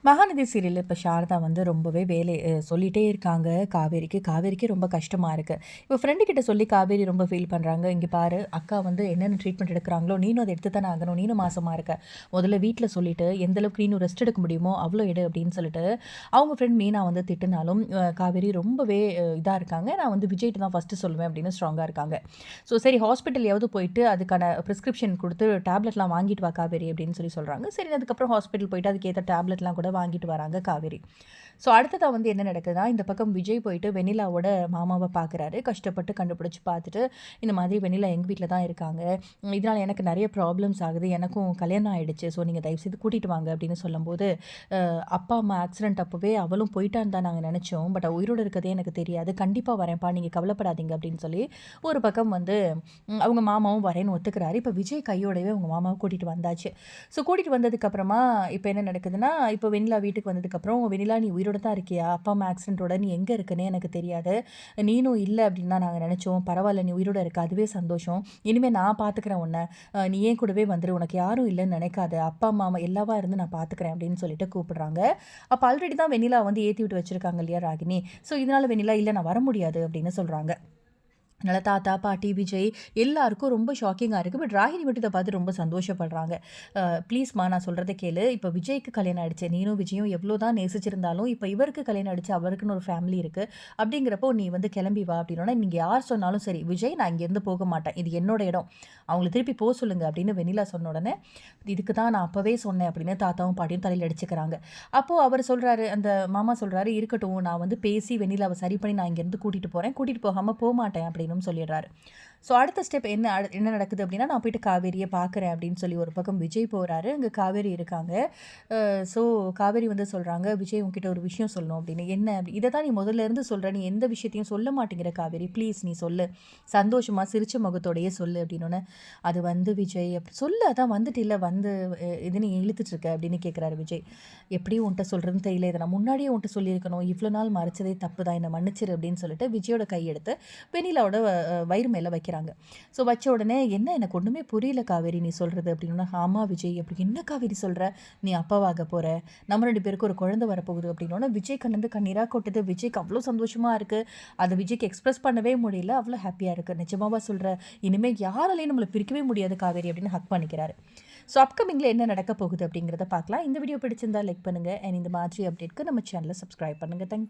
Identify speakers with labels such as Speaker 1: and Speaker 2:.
Speaker 1: மகாநதி சீரியல்ல இப்ப சாரதா வந்து ரொம்பவே வேலை சொல்லிட்டே இருக்காங்க காவேரிக்கு. காவேரிக்கு ரொம்ப கஷ்டமா இருக்கு. இப்ப ஃப்ரெண்டு கிட்ட சொல்லி காவேரி ரொம்ப ஃபீல் பண்றாங்க. "இங்க பாரு, அக்கா வந்து என்னென்ன ட்ரீட்மெண்ட் எடுக்குறாங்களோ, நீனும் அத எடுத்து தானே ஆகணும். நீனும் மாசமா இருக்க. முதல்ல வீட்ல சொல்லிட்டு, எந்த அளவுக்கு நீனும் ரெஸ்ட் எடுக்க முடியுமோ, அவ்ளோ எடு" அப்படின்னு சொல்லிட்டு, அவங்க ஃப்ரெண்ட் மீனா வந்து திட்டுனாலும், காவேரி ரொம்பவே இதா இருக்காங்க. "நான் வந்து விஜய்ட்ட தான் ஃபர்ஸ்ட்டு சொல்லுவேன்" அப்படின்னு ஸ்ட்ராங்கா இருக்காங்க. சரி ஹாஸ்பிட்டல்யாவது போயிட்டு அதுக்கான பிரிஸ்கிரிப்ஷன் குடுத்து, "டேப்லெட்லாம் வாங்கிட்டு வா காவேரி" அப்படின்னு சொல்றாங்க. சரி அதுக்கப்புறம் ஹாஸ்பிட்டல் போயிட்டு அதுக்கேத்த டேப்லெட்லாம் கூட வாங்கிட்டு வராங்க காவேரி. அடுத்ததா வந்து என்ன நடக்குதுன்னா, இந்த பக்கம் விஜய் போயிட்டு வெண்ணிலாவோட மாமாவ பார்க்குறாரு. கஷ்டப்பட்டு கண்டுபிடிச்சு பார்த்துட்டு, இந்த மாதிரி வெண்ணிலா எங்க வீட்ல தான் இருக்காங்க. இதனால எனக்கு நெறைய ப்ராப்ளம்ஸ் ஆகுது. எனக்கும் கல்யாணம் ஆயிடுச்சு. நீங்க தயவுசெய்து கூட்டிட்டு வாங்க அப்படின்னு சொல்லும்போது, அப்பா, அம்மா ஆக்சிடென்ட் அப்பவே அவளும் போயிட்டான்னு தான் நாங்க நெனச்சோம். பட் அவ உயிரோட இருக்கதே எனக்கு தெரியாது. கண்டிப்பா வரேன்ப்பா. நீங்க கவலைப்படாதீங்க அப்படின்னு சொல்லி, ஒரு பக்கம் வந்து அவங்க மாமாவும் வரேன்னு ஒத்துக்கிறாரு. இப்ப விஜய் கையோடவே அவங்க மாமாவ கூட்டிட்டு வந்தாச்சு. கூட்டிட்டு வந்ததுக்கப்புறமா இப்ப என்ன நடக்குதுன்னா, இப்ப வெண்ணிலா வீட்டுக்கு வந்ததுக்கப்புறம், "வெண்ணிலா நீ உயிரோட தான் இருக்கியா? அப்பா, அம்மா ஆக்சிடென்ட்டோட நீ எங்க இருக்கன்னே எனக்கு தெரியாது. நீனும் இல்ல அப்படின்னு தான் நாங்க நெனச்சோம். பரவால்ல நீ உயிரோட இருக்க. அதுவே சந்தோஷம். இனிமே நான் பார்த்துக்கிறேன் உன்ன. நீ என் கூடவே வந்துரு. உனக்கு யாரும் இல்லன்னு நெனைக்காத. அப்பா, அம்மா எல்லாவா இருந்து நான் பார்த்துக்கிறேன்" அப்படின்னு சொல்லிட்டு கூப்பிடுறாங்க. அப்ப ஆல்ரெடி தான் வெண்ணிலா வந்து ஏத்தி விட்டு வச்சிருக்காங்க இல்லையா ராகினி. இதனால வெண்ணிலா, "இல்ல நான் வர முடியாது" அப்படின்னு சொல்றாங்க. அதனால தாத்தா, பாட்டி, விஜய் எல்லாருக்கும் ரொம்ப ஷாக்கிங்கா இருக்கு. பட் ராகினி மட்டும் இத பார்த்து ரொம்ப சந்தோஷப்படுறாங்க. ப்ளீஸ்மா நான் சொல்றத கேளு. இப்ப விஜய்க்கு கல்யாணம் ஆயிடுச்சு. நீனும் விஜயும் எவ்ளோ தான் நேசிச்சிருந்தாலும், இப்ப இவருக்கு கல்யாணம் ஆயிடுச்சு. அவருக்குன்னு ஒரு ஃபேமிலி இருக்கு. அப்படிங்கிறப்போ நீ வந்து கிளம்பி வா அப்படின்னோனே, நீங்க யார் சொன்னாலும் சரி, விஜய் நான் இங்கேருந்து போக மாட்டேன். இது என்னோட இடம். அவங்கள திருப்பி சொல்லுங்க அப்படின்னு வெண்ணிலா சொன்ன உடனே, இதுக்கு தான் நான் அப்பவே சொன்னேன் அப்படின்னு தாத்தாவும், பாட்டியும் தலையில அடிச்சுக்கிறாங்க. அப்போ அவர் சொல்றாரு, அந்த மாமா சொல்றாரு, இருக்கட்டும் நான் வந்து பேசி வெண்ணிலாவ சரி பண்ணி நான் இங்கேருந்து கூட்டிட்டு போறேன். கூட்டிட்டு போகாம போமாட்டேன் அப்படின்னும் சொல்லிடுறாரு. அடுத்த ஸ்டெப் என்ன நடக்குது அப்படின்னா, நான் போயிட்டு காவேரிய பார்க்குறேன் அப்படின்னு சொல்லி ஒரு பக்கம் விஜய் போறாரு. அங்க காவேரி இருக்காங்க. ஸோ காவேரி வந்து சொல்றாங்க, "விஜய் உன்கிட்ட ஒரு விஷயம் சொல்லணும்" அப்படின்னு. "என்ன?" அப்படி. "இத தான் நீ முதல்ல இருந்து சொல்ற. நீ எந்த விஷயத்தையும் சொல்ல மாட்டேங்கிற காவேரி. ப்ளீஸ் நீ சொல்லு. சந்தோஷமா சிரிச்ச முகத்தோடயே சொல்லு" அப்படின்னோனே, "அது வந்து விஜய்" அப்படி "சொல்லு அதான் வந்துட்டில்ல வந்து இது நீ இழுத்துட்டு இருக்க" அப்படின்னு கேட்குறாரு விஜய். "எப்படி உன்ட்ட சொல்றதுன்னு தெரியல. இத நான் முன்னாடியே உன்ட்ட சொல்லியிருக்கணும். இவ்வளோ நாள் மறைச்சதே தப்பு தான். என்ன மன்னிச்சிரு" அப்படின்னு சொல்லிட்டு விஜயோட கையெடுத்து வெண்ணிலாவோட வயிறு மேல வைக்கிறாங்க. வச்ச உடனே, "என்ன எனக்கு ஒண்ணுமே புரியல காவேரி நீ சொல்றது" அப்படின்னோன, "ஆமா விஜய்" அப்படி. "என்ன காவேரி சொல்ற? நீ அப்பாவாக போற. நம்ம 2 பேருக்கும் ஒரு குழந்தை வரப்போகுது" அப்படின்னோன, விஜய் கண்லேருந்து கண்ணீரா கொட்டுது. விஜய்க்கு அவ்ளோ சந்தோஷமா இருக்கு. அத விஜய்க்கு எக்ஸ்பிரஸ் பண்ணவே முடியல. அவ்ளோ ஹேப்பியா இருக்கு. "நிஜமாவா சொல்ற? இனிமே யாராலயும் நம்மள பிரிக்கவே முடியாது காவேரி" அப்படின்னு ஹக் பண்ணிக்கிறாரு. அப்கமிங்ல என்ன நடக்க போகுது அப்படிங்கிறத பார்க்கலாம். இந்த வீடியோ பிடிச்சிருந்தா லைக் பண்ணுங்க. அண்ட் இந்த மாதிரி அப்டேட்க்கு நம்ம சேனல சப்ஸ்கிரைப் பண்ணுங்க. தேங்க்